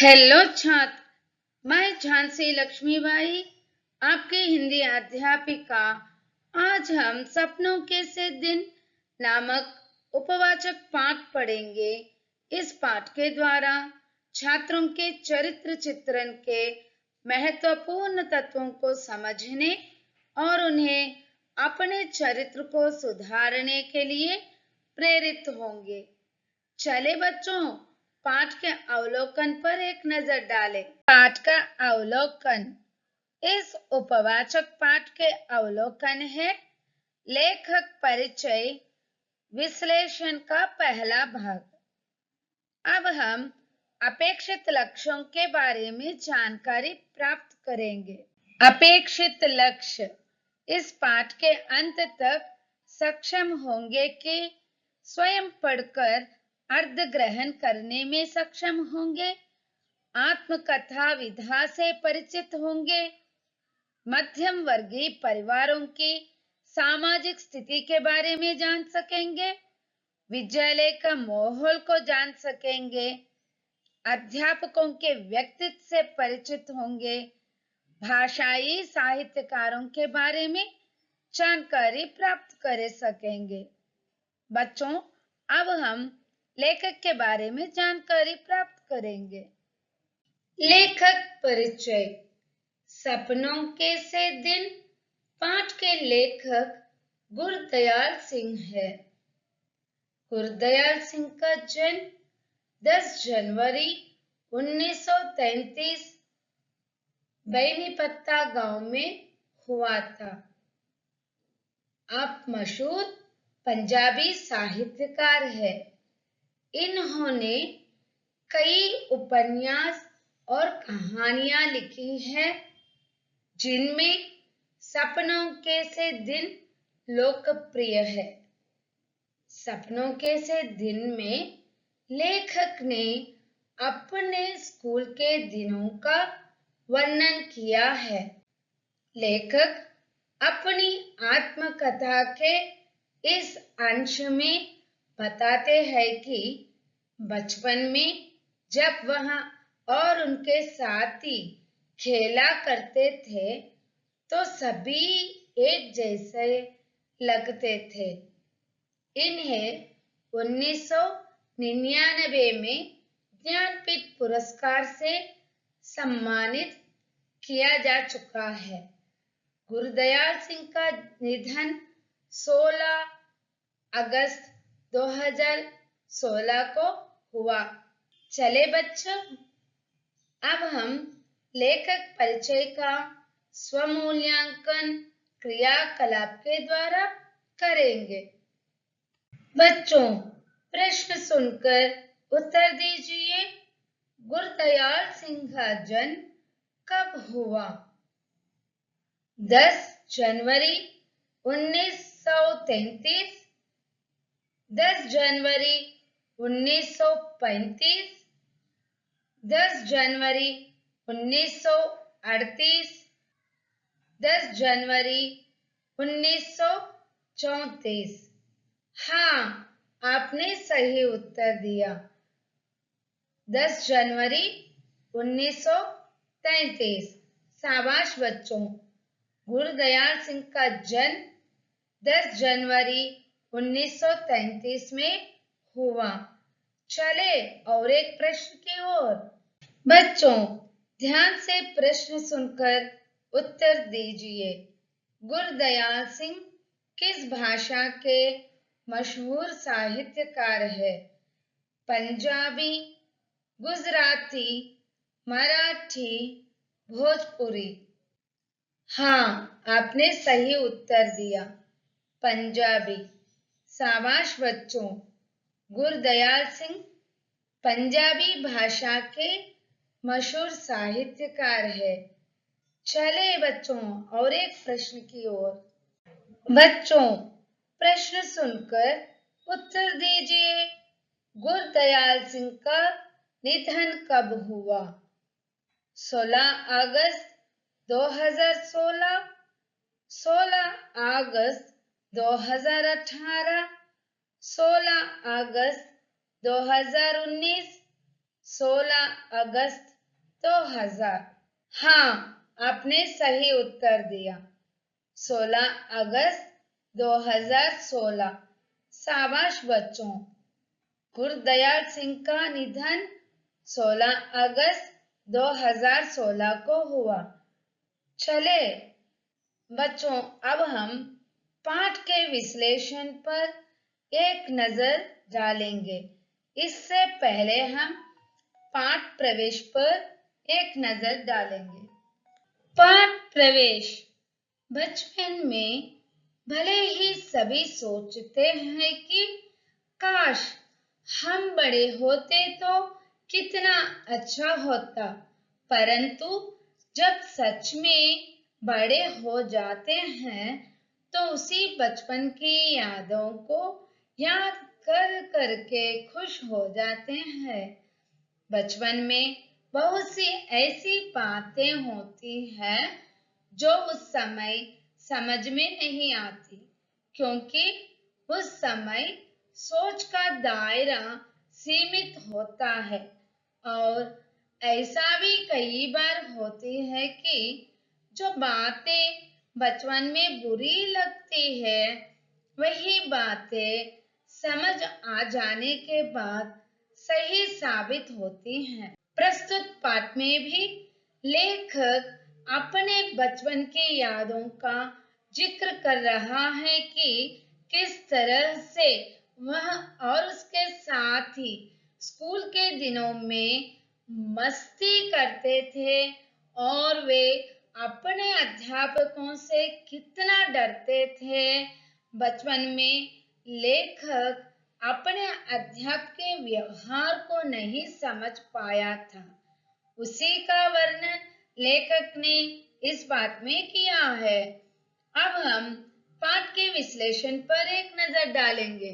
Hello छात्र, मैं झांसी लक्ष्मीबाई, आपकी हिंदी अध्यापिका। आज हम सपनों के से दिन नामक उपवाचक पाठ पढ़ेंगे। इस पाठ के द्वारा छात्रों के चरित्र चित्रण के महत्वपूर्ण तत्वों को समझने और उन्हें अपने चरित्र को सुधारने के लिए प्रेरित होंगे। चले बच्चों, पाठ के अवलोकन पर एक नजर डालें। पाठ का अवलोकन। इस उपवाचक पाठ के अवलोकन है लेखक परिचय विश्लेषण का पहला भाग। अब हम अपेक्षित लक्ष्यों के बारे में जानकारी प्राप्त करेंगे। अपेक्षित लक्ष्य। इस पाठ के अंत तक सक्षम होंगे कि स्वयं पढ़कर अर्थ ग्रहण करने में सक्षम होंगे, आत्मकथा विधा से परिचित होंगे, मध्यम वर्गीय परिवारों की सामाजिक स्थिति के बारे में जान सकेंगे, विद्यालय का माहौल को जान सकेंगे, अध्यापकों के व्यक्तित्व से परिचित होंगे, भाषाई साहित्यकारों के बारे में जानकारी प्राप्त कर सकेंगे। बच्चों, अब हम लेखक के बारे में जानकारी प्राप्त करेंगे। लेखक परिचय। सपनों के से दिन पाठ के लेखक गुरदयाल सिंह है। गुरदयाल सिंह का जन्म 10 जनवरी 1933 बैनीपत्ता गांव में हुआ था। आप मशहूर पंजाबी साहित्यकार है। इन्होंने कई उपन्यास और कहानियां लिखी हैं, जिनमें सपनों के से दिन लोकप्रिय है। सपनों के से दिन में लेखक ने अपने स्कूल के दिनों का वर्णन किया है। लेखक अपनी आत्मकथा के इस अंश में बताते हैं कि बचपन में जब वह और उनके साथी खेला करते थे तो सभी एक जैसे लगते थे। इन्हें 1999 में ज्ञानपीठ पुरस्कार से सम्मानित किया जा चुका है। गुरदयाल सिंह का निधन 16 अगस्त 2016 को हुआ। चले बच्चों, अब हम लेखक परिचय का स्वमूल्यांकन क्रियाकलाप के द्वारा करेंगे। बच्चों, प्रश्न सुनकर उत्तर दीजिए। गुरदयाल सिंह का जन्म कब हुआ? 10 जनवरी 1933, 10 जनवरी 1935, 10 जनवरी 1938, 10 जनवरी 1934। हाँ, आपने सही उत्तर दिया। 10 जनवरी 1933। शाबाश बच्चों। गुरदयाल सिंह का जन्म 10 जनवरी 1933 में हुआ। चले और एक प्रश्न की ओर। बच्चों, ध्यान से प्रश्न सुनकर उत्तर दीजिए। गुरदयाल सिंह किस भाषा के मशहूर साहित्यकार है? पंजाबी, गुजराती, मराठी, भोजपुरी। हाँ, आपने सही उत्तर दिया, पंजाबी। शाबाश बच्चों। गुरदयाल सिंह पंजाबी भाषा के मशहूर साहित्यकार है। चले बच्चों और एक प्रश्न की ओर। बच्चों, प्रश्न सुनकर उत्तर दीजिए। गुरदयाल सिंह का निधन कब हुआ? 16 अगस्त 2016, 16 अगस्त 2018, 16 अगस्त 2019, 16 अगस्त 2000। हाँ, आपने सही उत्तर दिया। 16 अगस्त 2016। शाबाश बच्चों। गुरदयाल सिंह का निधन 16 अगस्त 2016 को हुआ। चले बच्चों, अब हम पाठ के विश्लेषण पर एक नजर डालेंगे। इससे पहले हम पाठ प्रवेश पर एक नजर डालेंगे। पाठ प्रवेश। बचपन में भले ही सभी सोचते हैं कि काश हम बड़े होते तो कितना अच्छा होता, परंतु जब सच में बड़े हो जाते हैं तो उसी बचपन की यादों को याद कर करके खुश हो जाते हैं। बचपन में बहुत सी ऐसी बातें होती हैं जो उस समय समझ में नहीं आती, क्योंकि उस समय सोच का दायरा सीमित होता है और ऐसा भी कई बार होती है कि जो बातें बचपन में बुरी लगती है वही बातें समझ आ जाने के बाद सही साबित होती हैं। प्रस्तुत पाठ में भी लेखक अपने बचपन की यादों का जिक्र कर रहा है कि किस तरह से वह और उसके साथ ही स्कूल के दिनों में मस्ती करते थे और वे अपने अध्यापकों से कितना डरते थे। बचपन में लेखक अपने अध्यापक के व्यवहार को नहीं समझ पाया था। उसी का वर्णन लेखक ने इस बात में किया है। अब हम पाठ के विश्लेषण पर एक नजर डालेंगे।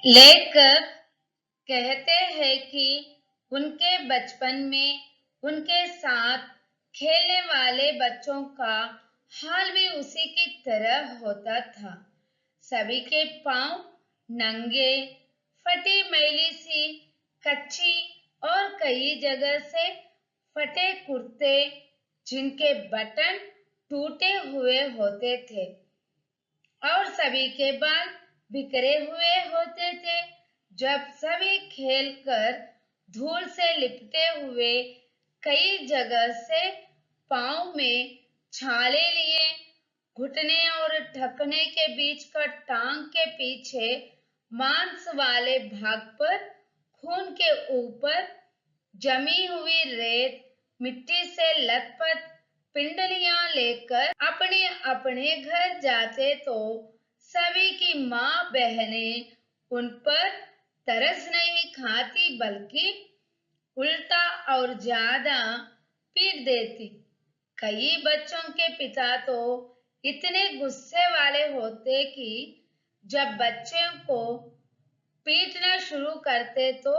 लेखक कहते हैं कि उनके बचपन में उनके साथ खेलने वाले बच्चों का हाल भी उसी की तरह होता था। सभी के पांव नंगे, फटी मैली सी कच्ची और कई जगह से फटे कुर्ते जिनके बटन टूटे हुए होते थे और सभी के बाल बिखरे हुए होते थे। जब सभी खेलकर धूल से लिपटे हुए कई जगह से पांव में छाले लिए, घुटने और ढकने के बीच का टांग के पीछे मांस वाले भाग पर खून के ऊपर जमी हुई रेत मिट्टी से लथपथ पिंडलियां लेकर अपने अपने घर जाते तो सभी की माँ बहनें उन पर तरस नहीं खाती बल्कि उल्टा और ज्यादा पीट देती। कई बच्चों के पिता तो इतने गुस्से वाले होते कि जब बच्चों को पीटना शुरू करते तो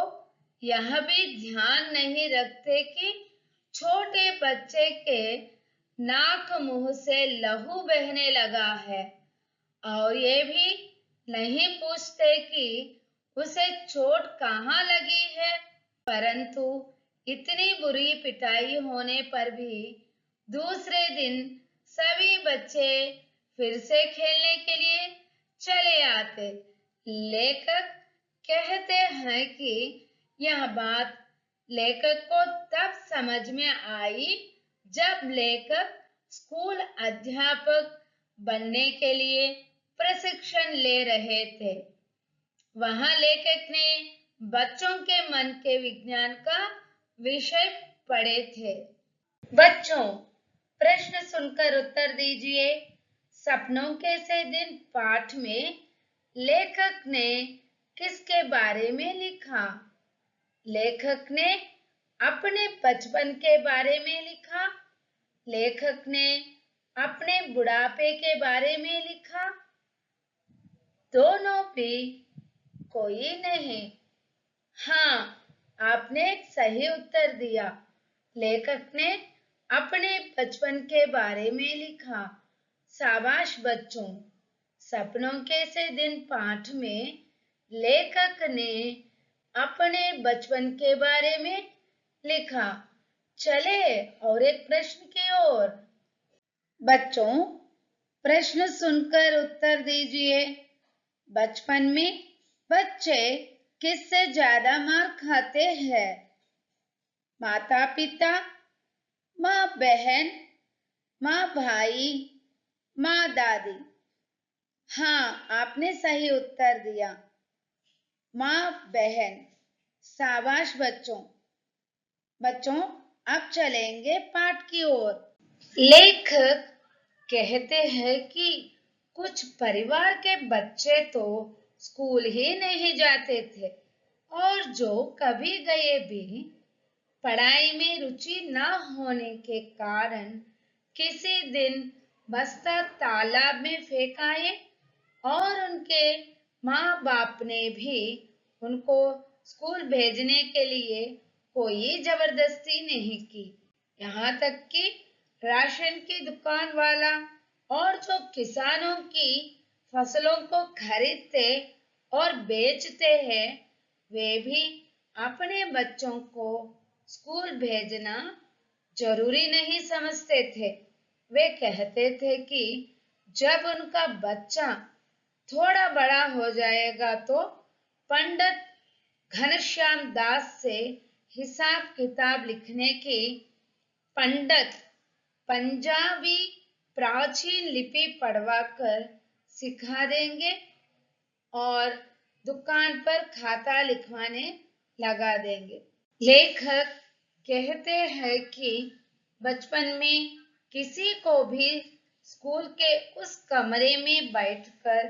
यह भी ध्यान नहीं रखते कि छोटे बच्चे के नाक मुंह से लहू बहने लगा है और ये भी नहीं पूछते कि उसे चोट कहाँ लगी है। परंतु इतनी बुरी पिटाई होने पर भी दूसरे दिन सभी बच्चे फिर से खेलने के लिए चले आते। लेखक कहते हैं कि यह बात लेखक को तब समझ में आई जब लेखक स्कूल अध्यापक बनने के लिए प्रशिक्षण ले रहे थे। वहां लेखक ने बच्चों के मन के विज्ञान का विषय पढ़े थे। बच्चों, प्रश्न सुनकर उत्तर दीजिए। सपनों के से दिन पाठ में लेखक ने किसके बारे में लिखा? लेखक ने अपने बचपन के बारे में लिखा, लेखक ने अपने बुढ़ापे के बारे में लिखा, दोनों भी कोई नहीं। हाँ, आपने सही उत्तर दिया। लेखक ने अपने बचपन के बारे में लिखा। शाबाश बच्चों। सपनों के से दिन पाठ में लेखक ने अपने बचपन के बारे में लिखा। चले और एक प्रश्न की ओर। बच्चों, प्रश्न सुनकर उत्तर दीजिए। बचपन में बच्चे किससे ज्यादा मार खाते हैं? माता पिता, माँ बहन, माँ भाई, माँ दादी? हाँ, आपने सही उत्तर दिया, माँ बहन। शाबाश बच्चों। बच्चों, अब चलेंगे पाठ की ओर। लेखक कहते हैं कि कुछ परिवार के बच्चे तो स्कूल ही नहीं जाते थे और जो कभी गए भी पढ़ाई में रुचि न होने के कारण किसी दिन बस्ता तालाब में फेंक आए और उनके माँ बाप ने भी उनको स्कूल भेजने के लिए कोई जबरदस्ती नहीं की। यहाँ तक कि राशन की दुकान वाला और जो किसानों की फसलों को खरीदते और बेचते हैं, वे भी अपने बच्चों को स्कूल भेजना जरूरी नहीं समझते थे। वे कहते थे कि जब उनका बच्चा थोड़ा बड़ा हो जाएगा तो पंडित घनश्याम दास से हिसाब किताब लिखने की पंडित पंजाबी प्राचीन लिपि पढ़वा कर सिखा देंगे और दुकान पर खाता लिखवाने लगा देंगे। लेखक कहते हैं कि बचपन में किसी को भी स्कूल के उस कमरे में बैठकर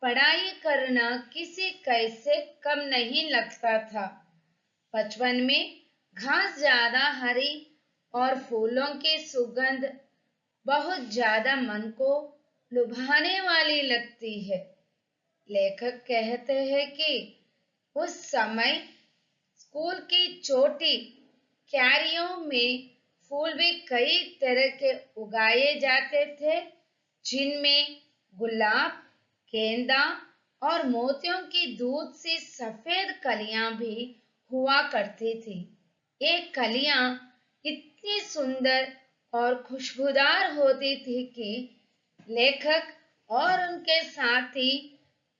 पढ़ाई करना किसी कैसे कम नहीं लगता था। बचपन में घास ज्यादा हरी और फूलों की सुगंध बहुत ज्यादा मन को लुभाने वाली लगती है। लेखक कहते हैं कि उस समय स्कूल की छोटी क्यारियों में फूल भी कई तरह के उगाए जाते थे, जिनमें गुलाब, गेंदा और मोतियों की दूध सी सफेद कलियां भी हुआ करती थी। ये कलियां इतनी सुंदर और खुशबूदार होती थी कि लेखक और उनके साथी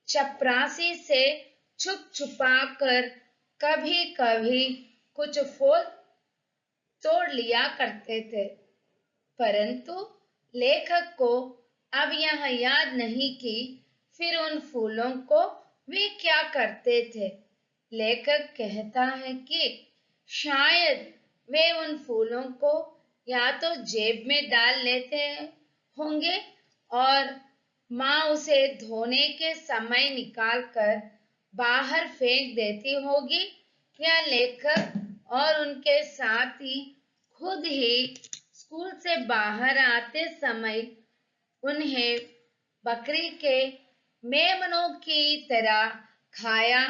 चपरासी से छुप छुपा कर कभी कभी कुछ फूल तोड़ लिया करते थे, परंतु लेखक को अब यह याद नहीं कि फिर उन फूलों को वे क्या करते थे। लेखक कहता है कि शायद वे उन फूलों को या तो जेब में डाल लेते होंगे और माँ उसे धोने के समय निकालकर बाहर फेंक देती होगी, या लेखक और उनके साथी खुद ही स्कूल से बाहर आते समय उन्हें बकरी के मेमनों की तरह खाया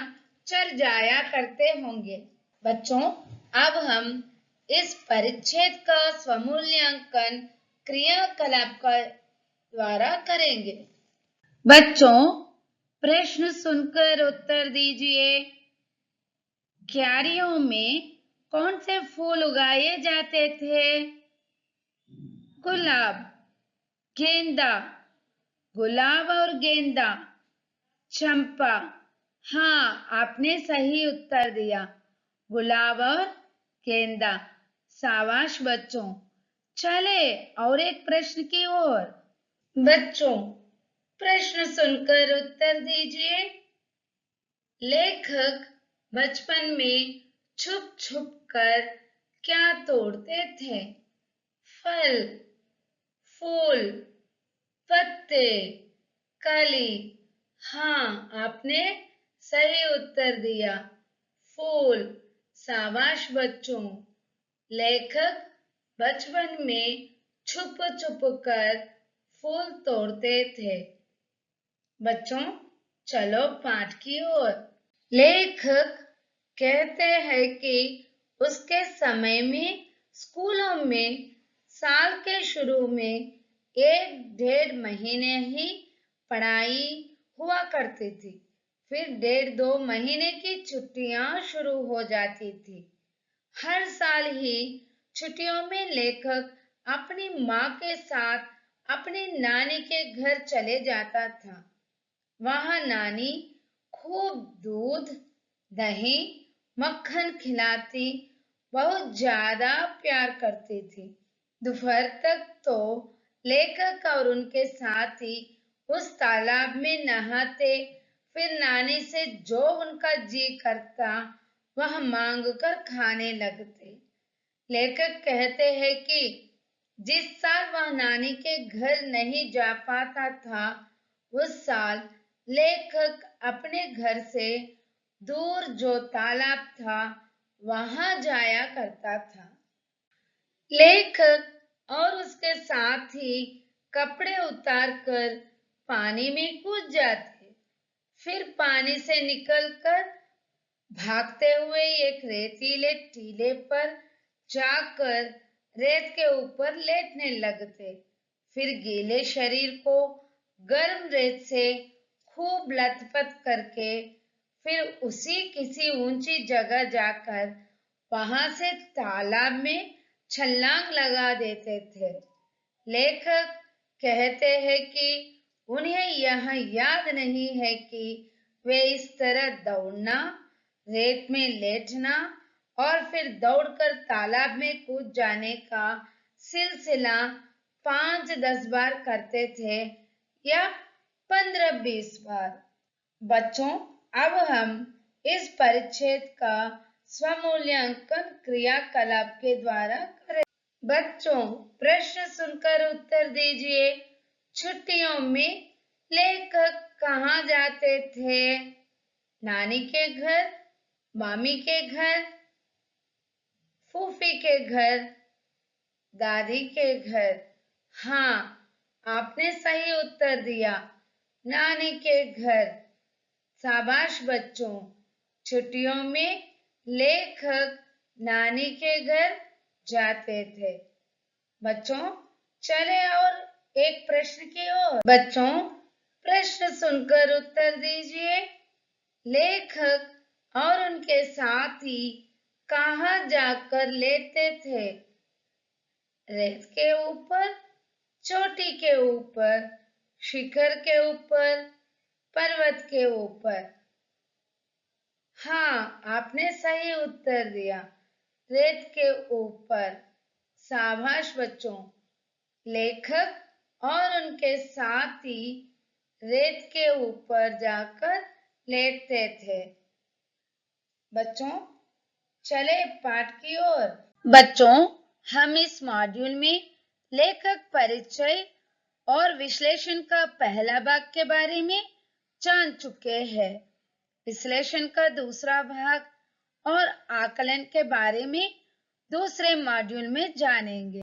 चल जाया करते होंगे। बच्चों, अब हम इस परिच्छेद का स्वमूल्यांकन क्रियाकलाप का द्वारा करेंगे। बच्चों, प्रश्न सुनकर उत्तर दीजिए। क्यारियों में कौन से फूल उगाए जाते थे? गुलाब, गेंदा, गुलाब और गेंदा, चंपा। हाँ, आपने सही उत्तर दिया, गुलाब और गेंदा। शाबाश बच्चों। चले और एक प्रश्न की ओर। बच्चों, प्रश्न सुनकर उत्तर दीजिए। लेखक बचपन में छुप छुप कर क्या तोड़ते थे? फल, फूल, पत्ते, कली। हाँ, आपने सही उत्तर दिया, फूल। शाबाश बच्चों। लेखक बचपन में छुप छुप कर फूल तोड़ते थे। बच्चों, चलो पाठ की ओर। लेखक कहते हैं कि उसके समय में स्कूलों में साल के शुरू में 1-1.5 महीने ही पढ़ाई हुआ करती थी, फिर 1.5-2 महीने की छुट्टियां शुरू हो जाती थी। हर साल ही छुट्टियों में लेखक अपनी माँ के साथ अपनी नानी के घर चले जाता था। वहां नानी खूब दूध, दही, मक्खन खिलाती, बहुत ज्यादा प्यार करती थी। दोपहर तक तो लेखक और उनके साथी उस तालाब में नहाते, फिर नानी से जो उनका जी करता वह मांग कर खाने लगते। लेखक कहते हैं कि जिस साल वह नानी के घर नहीं जा पाता था, उस साल लेखक अपने घर से दूर जो तालाब था, वहां जाया करता था। लेखक और उसके साथी कपड़े उतारकर पानी में कूद जाते, फिर पानी से निकलकर भागते हुए एक रेतीले टीले पर जाकर रेत के ऊपर लेटने लगते, फिर गीले शरीर को गर्म रेत से खूब लथपथ करके फिर उसी किसी ऊंची जगह जाकर वहां से तालाब में छलांग लगा देते थे। लेखक कहते हैं कि उन्हें यह याद नहीं है कि वे इस तरह दौड़ना, रेत में लेटना और फिर दौड़कर तालाब में कूद जाने का सिलसिला 5-10 बार करते थे या 15-20 बार। बच्चों, अब हम इस परिच्छेद का स्वमूल्यांकन क्रियाकलाप के द्वारा करें। बच्चों, प्रश्न सुनकर उत्तर दीजिए। छुट्टियों में लेखक कहाँ जाते थे? नानी के घर, मामी के घर, फूफी के घर, दादी के घर। हाँ, आपने सही उत्तर दिया, नानी के घर। शाबाश बच्चों, छुट्टियों में लेखक नानी के घर जाते थे। बच्चों, चले और एक प्रश्न की ओर। बच्चों, प्रश्न सुनकर उत्तर दीजिए। लेखक और उनके साथी कहाँ जाकर लेटते थे? रेत के ऊपर, चोटी के ऊपर, शिखर के ऊपर, पर्वत के ऊपर। हाँ, आपने सही उत्तर दिया, रेत के ऊपर। शाबाश बच्चों, लेखक और उनके साथी रेत के ऊपर जाकर लेटते थे। बच्चों, चले पाठ की ओर। बच्चों, हम इस मॉड्यूल में लेखक परिचय और विश्लेषण का पहला भाग के बारे में जान चुके हैं। विश्लेषण का दूसरा भाग और आकलन के बारे में दूसरे मॉड्यूल में जानेंगे।